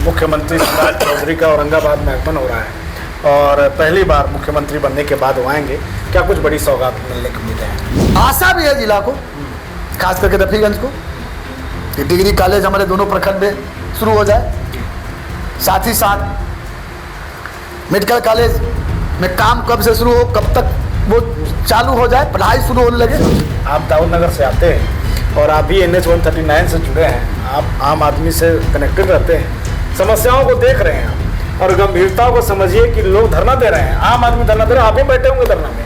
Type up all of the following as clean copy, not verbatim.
मुख्यमंत्री शिवराज चौधरी का औरंगाबाद में आगमन हो रहा है और पहली बार मुख्यमंत्री बनने के बाद वो आएंगे। क्या कुछ बड़ी सौगात मिलने की उम्मीद है? आशा भी है जिला को, खास करके रफीगंज को, कि डिग्री कॉलेज हमारे दोनों प्रखंड में शुरू हो जाए। साथ ही साथ मेडिकल कॉलेज में काम कब से शुरू हो, कब तक वो चालू हो जाए, पढ़ाई शुरू होने लगे। आप दाऊद नगर से आते हैं और आप भी NH 139 से जुड़े हैं, आप आम आदमी से कनेक्टेड रहते हैं, समस्याओं को देख रहे हैं और गंभीरता को समझिए कि लोग धरना दे रहे हैं, आम आदमी धरना दे रहे हैं, आप ही बैठे होंगे धरना में।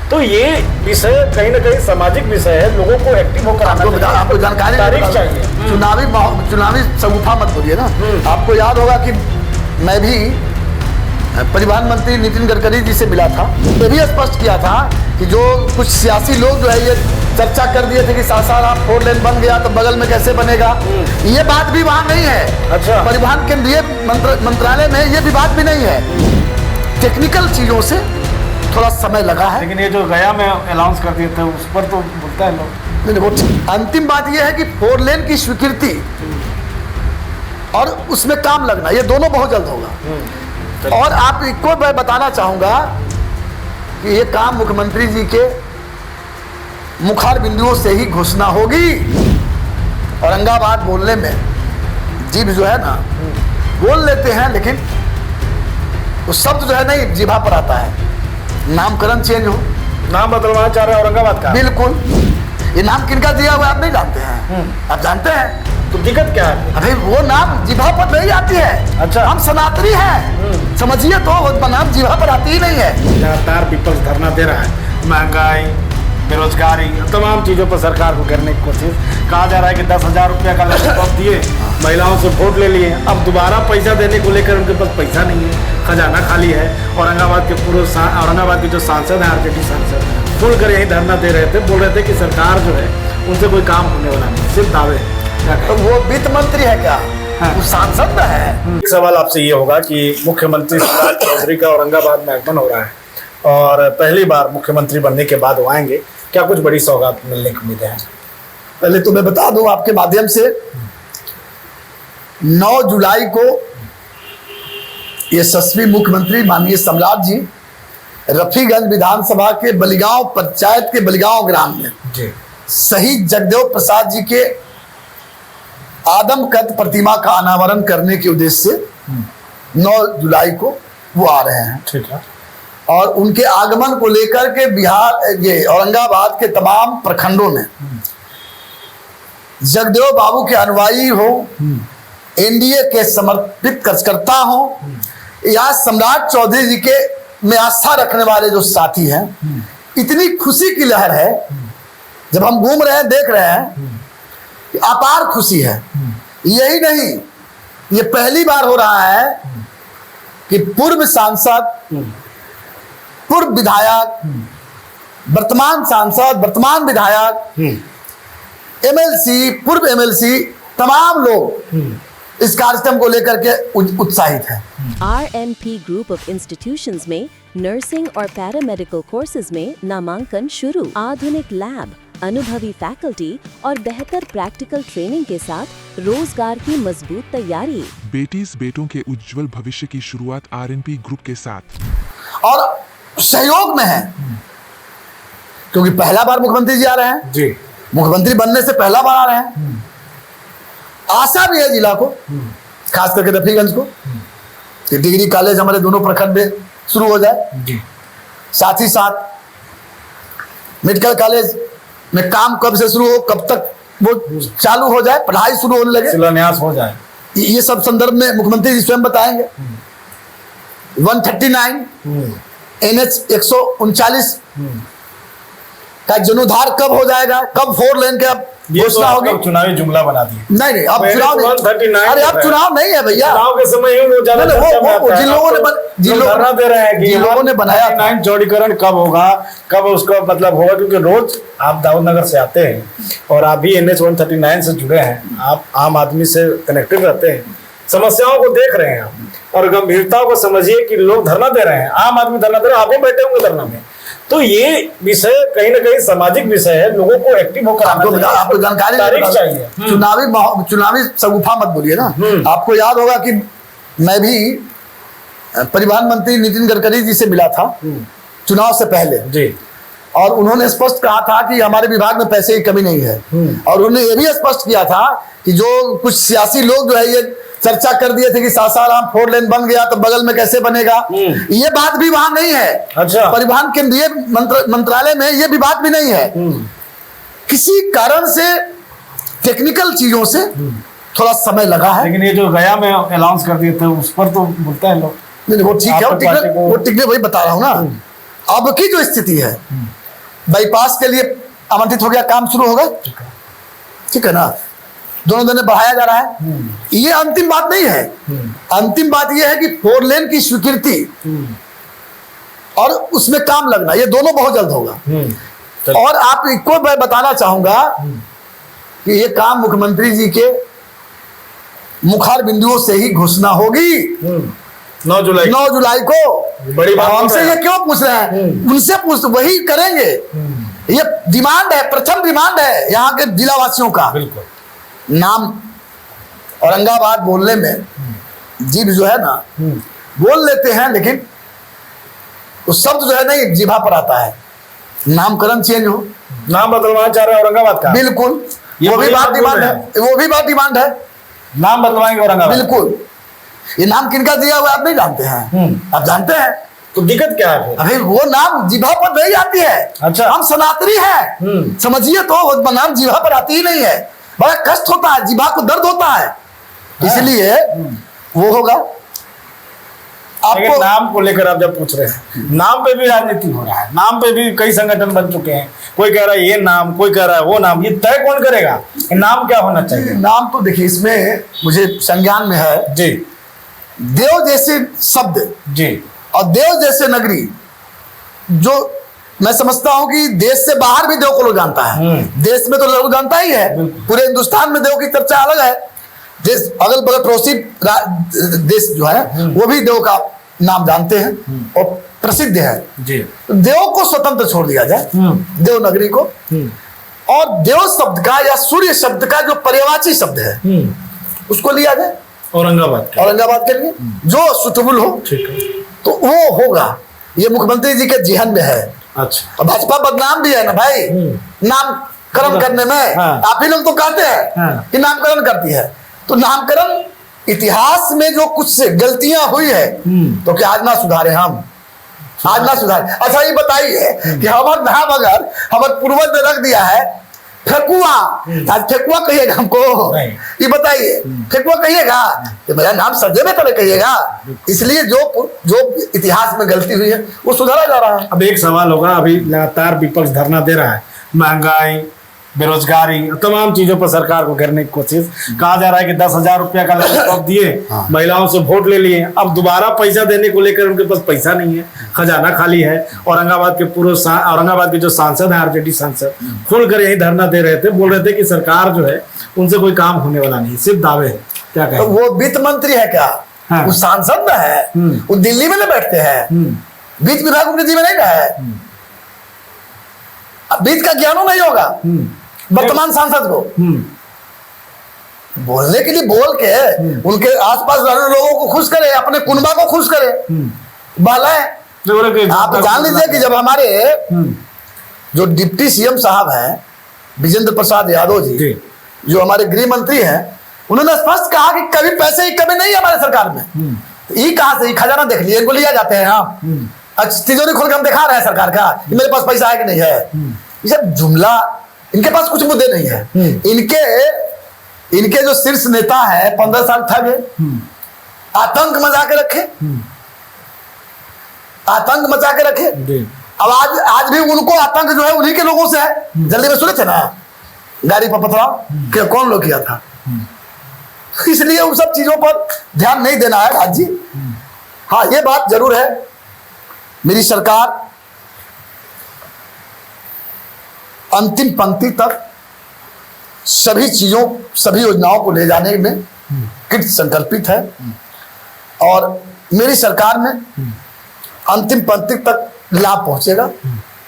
तो ये विषय कहीं ना कहीं सामाजिक विषय है, लोगों को एक्टिव होकर आपको जानकारी चाहिए। चुनावी शगुफा मत बोलिए ना। आपको याद होगा कि मैं भी परिवहन मंत्री नितिन गडकरी जी से मिला था, ये भी स्पष्ट किया था कि जो कुछ सियासी लोग जो है ये चर्चा कर दिए थे कि सासाराम 4 लेन बन गया तो बगल में कैसे बनेगा, ये बात भी वहाँ नहीं है। अच्छा। परिवहन केंद्रीय मंत्रालय में ये विवाद भी नहीं है। टेक्निकल चीजों से थोड़ा समय लगा है, लेकिन ये जो गया में अनाउंस कर दिए थे उस पर तो बोलता है लोग। नहीं, वो अंतिम बात ये है कि 4 लेन की स्वीकृति और उसमें काम लगना, ये दोनों बहुत जल्द होगा। और आपको मैं बताना चाहूंगा कि ये काम मुख्यमंत्री जी के मुखार बिंदुओं से ही घोषणा होगी। औरंगाबाद बोलने में जीभ जो है ना, बोल लेते हैं लेकिन वो शब्द जो है नहीं जीभा पर आता है। नामकरण चेंज हो, नाम बदलवाना चाह रहे हैं औरंगाबाद का। बिल्कुल। ये नाम किनका दिया हुआ आप नहीं जानते हैं? आप जानते हैं? तो दिक्कत क्या है? अरे वो नाम जीभा पर नहीं आती है। अच्छा। हम सनातनी हैं, समझिए तो वो नाम जीभा पर आती ही नहीं है। लगातार विपक्ष धरना दे रहा है, महंगाई, बेरोजगारी, तमाम चीजों पर सरकार को करने की कोशिश। कहा जा रहा है कि 10,000 रुपया का लैपटॉप दिए, महिलाओं से वोट ले लिए, अब दोबारा पैसा देने को लेकर उनके पास पैसा नहीं है, खजाना खाली है। औरंगाबाद के जो सांसद हैं, RJD सांसद, खुलकर यही धरना दे रहे थे, बोल रहे थे कि सरकार जो है उनसे कोई काम होने वाला नहीं, सिर्फ दावे। तो वो वित्त मंत्री है क्या? वो सांसद है। एक सवाल आपसे ये होगा कि मुख्यमंत्री शिवराज चौधरी का औरंगाबाद में आगमन हो रहा है और पहली बार मुख्यमंत्री बनने के बाद वो आएंगे। क्या कुछ बड़ी सौगात मिलने की उम्मीद है? पहले तो मैं बता दूं आपके माध्यम से, 9 जुलाई को यशस्वी मुख्यमंत्री माननीय सम्राट जी रफीगंज विधानसभा के बलिगांव पंचायत के बलिगांव ग्राम में जी शहीद जगदेव प्रसाद जी के आदमकद प्रतिमा का अनावरण करने के उद्देश्य से 9 जुलाई को वो आ रहे हैं। ठीक है। और उनके आगमन को लेकर के ये औरंगाबाद के तमाम प्रखंडों में जगदेव बाबू के अनुयायी हो, NDA के समर्पित कार्यकर्ता हो या सम्राट चौधरी जी के में आस्था रखने वाले जो साथी हैं, इतनी खुशी की लहर है। जब हम घूम रहे हैं, देख रहे हैं, अपार खुशी है। यही नहीं, ये पहली बार हो रहा है कि पूर्व सांसद, पूर्व विधायक, वर्तमान सांसद, वर्तमान विधायक, MLC, पूर्व MLC, तमाम लोग इस कार्यक्रम को लेकर के उत्साहित हैं। RNP ग्रुप ऑफ इंस्टीट्यूशंस में नर्सिंग और पैरामेडिकल कोर्सेज में नामांकन शुरू। आधुनिक लैब, अनुभवी फैकल्टी और बेहतर प्रैक्टिकल ट्रेनिंग के साथ रोजगार की मजबूत तैयारी। बेटीज बेटों के उज्जवल भविष्य की शुरुआत RNP ग्रुप के साथ और सहयोग में है, क्योंकि पहला बार मुख्यमंत्री जी आ रहे हैं जी, मुख्यमंत्री बनने से पहला बार आ रहे हैं। आशा भी है जिला को, खास करके रफीगंज को, कि डिग्री कॉलेज हमारे दोनों प्रखंड में शुरू हो जाए। जी। साथ ही साथ मेडिकल कॉलेज में काम कब से शुरू हो, कब तक वो चालू हो जाए, पढ़ाई शुरू होने लगे, शिलान्यास हो जाए, ये सब संदर्भ में मुख्यमंत्री जी स्वयं बताएंगे। 139 NH 139 का जीर्णोद्धार कब हो जाएगा, कब 4 लेन के घोषणा होगी? चुनावी जुमला बना दिया। नहीं, अब चुनाव नहीं। 139 अरे अब चुनाव नहीं है भैया। चुनाव के समय ही वो ज्यादा चर्चा में आता है। जिन लोगों ने धरना दे रहे हैं कि जिन लोगों ने बनाया 39 चौड़ीकरण कब होगा, कब उसका मतलब होगा, क्योंकि रोज आप दाऊद नगर से आते हैं और आप भी NH 139 से जुड़े हैं, आप आम आदमी से कनेक्टेड रहते हैं, समस्याओं को देख रहे हैं आप और गंभीरता को समझिए कि लोग धरना दे रहे हैं, आम आदमी धरना दे रहे हैं, आप भी बैठे होंगे धरना में। तो ये विषय कहीं ना कहीं सामाजिक विषय है, लोगों को एक्टिव होकर आपको जानकारी चाहिए। चुनावी शगुफा मत बोलिए ना। आपको याद होगा कि मैं भी परिवहन मंत्री नितिन गडकरी जी से मिला था चुनाव से पहले जी। और उन्होंने स्पष्ट कहा था कि हमारे विभाग में पैसे की कमी नहीं है। और उन्होंने ये भी स्पष्ट किया था कि जो कुछ सियासी लोग जो है ये चर्चा कर दिए थे कि सासाराम 4 लेन बन गया तो बगल में कैसे बनेगा, ये बात भी वहां नहीं है। अच्छा। परिवहन केंद्रीय मंत्रालय में ये भी बात भी नहीं है। किसी कारण से टेक्निकल चीजों से थोड़ा समय लगा है। लेकिन ये जो गया में अनाउंस कर दिए थे उस पर तो बोलता है लोग नहीं, वो ठीक है, वो टिकने वही बता रहा हूं ना। अब की जो स्थिति है, बाईपास के लिए आमंत्रित हो गया, काम शुरू होगा, ठीक है ना, दोनों दिन बढ़ाया जा रहा है। ये अंतिम बात नहीं है। अंतिम बात ये है कि 4 लेन की स्वीकृति और उसमें काम लगना, ये दोनों बहुत जल्द होगा। और आपको मैं बताना चाहूंगा कि ये काम मुख्यमंत्री जी के मुखार बिंदुओं से ही घोषणा होगी 9 जुलाई को। बड़ी बात हमसे है। ये क्यों पूछ रहे हैं? उनसे पूछ, वही करेंगे। ये डिमांड है, प्रथम डिमांड है यहाँ के जिला वासियों का। बिल्कुल। नाम औरंगाबाद बोलने में जीभ जो है ना बोल लेते हैं, लेकिन उस शब्द जो है नहीं जीभा पर आता है। नामकरण चेंज हो, नाम बदलवाना चाह रहे हैं औरंगाबाद का। बिल्कुल, ये वो भी बड़ी बात बात डिमांड बोल है, रहे वो भी बात डिमांड है। नाम बदलवाएंगे औरंगाबाद। बिल्कुल। ये नाम किनका दिया हुआ आप नहीं जानते हैं? आप जानते हैं? तो दिक्कत क्या है? अभी वो नाम जीभा पर नहीं आती है। अच्छा। हम सनातनी हैं, समझिए तो वो नाम जीभा पर आती ही नहीं है। बड़ा कष्ट होता है, जीभा को दर्द होता है, इसलिए वो होगा। लेकिन आपको नाम को लेकर आप जब पूछ रहे हैं, नाम पे भी राजनीति हो रहा है, नाम पे भी कई संगठन बन चुके हैं। कोई कह रहा है ये नाम, कोई कह रहा है वो नाम। ये तय कौन करेगा कि नाम क्या होना चाहिए? नाम तो देखिए, इसमें मुझे संज्ञान में है जी देव जैसे शब्द जी और देव जैसे नगरी, जो मैं समझता हूं कि देश से बाहर भी देव को लोग जानता है। देश में तो लोग जानता ही है, पूरे हिंदुस्तान में देव की चर्चा अलग है। देश अगल बगल पड़ोसी देश जो है वो भी देव का नाम जानते हैं और प्रसिद्ध है। जी। तो देव को स्वतंत्र छोड़ दिया जाए, देव नगरी को। और देव शब्द का या सूर्य शब्द का जो पर्यायवाची शब्द है उसको लिया जाए औरंगाबाद के लिए, जो सुटेबल हो। ठीक है। तो वो होगा, ये मुख्यमंत्री जी के जिहन में है। अच्छा। और भाजपा बदनाम भी है ना भाई नामकरण करने में। हाँ। आप ही लोग तो कहते हैं कि नामकरण करती है, तो नामकरण इतिहास में जो कुछ गलतियां हुई है तो क्या आज ना सुधारे? हम आज ना सुधारे? अच्छा ये बताइए कि हमारा नाम अगर हमारे पूर्वज ने रख दिया है फेकुआ, आज फेकुआ कहिएगा हमको? ये बताइए, फेकुआ कहिएगा कि मेरा नाम सजे में तरह कहिएगा? इसलिए जो इतिहास में गलती हुई है वो सुधारा जा रहा है। अब एक सवाल होगा, अभी लगातार विपक्ष धरना दे रहा है, महंगाई, बेरोजगारी, तमाम चीजों पर सरकार को घेरने की कोशिश। कहा जा रहा है कि 10,000 रुपया का लैपटॉप दिए, महिलाओं से वोट ले लिए, अब दोबारा पैसा देने को लेकर उनके पास पैसा नहीं है, खजाना खाली है। औरंगाबाद के जो सांसद हैं, आरजेडी सांसद, खुलकर यही धरना दे रहे थे, बोल रहे थे कि सरकार जो है उनसे कोई काम होने वाला नहीं, सिर्फ दावे है। क्या कहें? तो वो वित्त मंत्री है क्या? हाँ। वो सांसद ना है, वो दिल्ली में ना बैठते हैं, वित्त विभाग उनके जी में नहीं ना है। वित्त का ज्ञान नहीं होगा वर्तमान सांसद को। बोलने के लिए बोल के उनके आसपास रहने लोगों को खुश करे, अपने कुनबा को खुश करे, बहलाए। आप जान लीजिए कि जब हमारे जो डिप्टी सीएम साहब हैं विजेंद्र प्रसाद यादव जी, जो हमारे गृह मंत्री हैं, उन्होंने स्पष्ट कहा कि कभी पैसे की कमी नहीं है हमारे सरकार में। ये कहां से? खजाना देख लिए, इनको लिया जाते हैं। हम तिजोरी खोल के हम दिखा रहे हैं सरकार का कि मेरे पास पैसा है कि नहीं है। ये सब जुमला, इनके पास कुछ मुद्दे नहीं है। इनके जो शीर्ष नेता है 15 साल ठगे, आतंक मचा के रखे, आतंक मचा के रखे। अब आज भी उनको आतंक जो है उन्हीं के लोगों से है। जल्दी में सुने थे ना गाड़ी पर पथराव क्या कौन लोग किया था? इसलिए उन सब चीजों पर ध्यान नहीं देना है राज्य। हाँ, ये बात जरूर है, मेरी सरकार अंतिम पंक्ति तक सभी चीजों, सभी योजनाओं को ले जाने में कृत संकल्पित है और मेरी सरकार में अंतिम पंक्ति तक लाभ पहुंचेगा,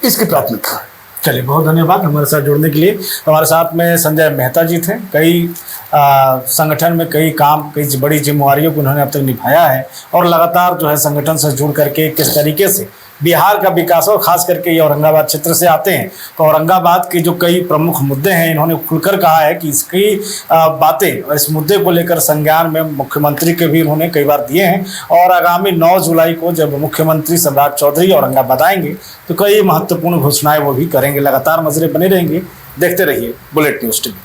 इसकी प्राथमिकता है। चलिए, बहुत धन्यवाद हमारे साथ जुड़ने के लिए। हमारे साथ में संजय मेहता जी थे। कई संगठन में कई बड़ी जिम्मेवारियों को उन्होंने अब तक निभाया है और लगातार जो है संगठन से जुड़ करके किस तरीके से बिहार का विकास, और खास करके ये औरंगाबाद क्षेत्र से आते हैं तो औरंगाबाद के जो कई प्रमुख मुद्दे हैं इन्होंने खुलकर कहा है कि इसकी बातें और इस मुद्दे को लेकर संज्ञान में मुख्यमंत्री के भी उन्होंने कई बार दिए हैं। और आगामी 9 जुलाई को जब मुख्यमंत्री सम्राट चौधरी औरंगाबाद आएंगे तो कई महत्वपूर्ण घोषणाएं वो भी करेंगे। लगातार नजरें बने रहेंगे, देखते रहिए बुलेट न्यूज़ टीवी।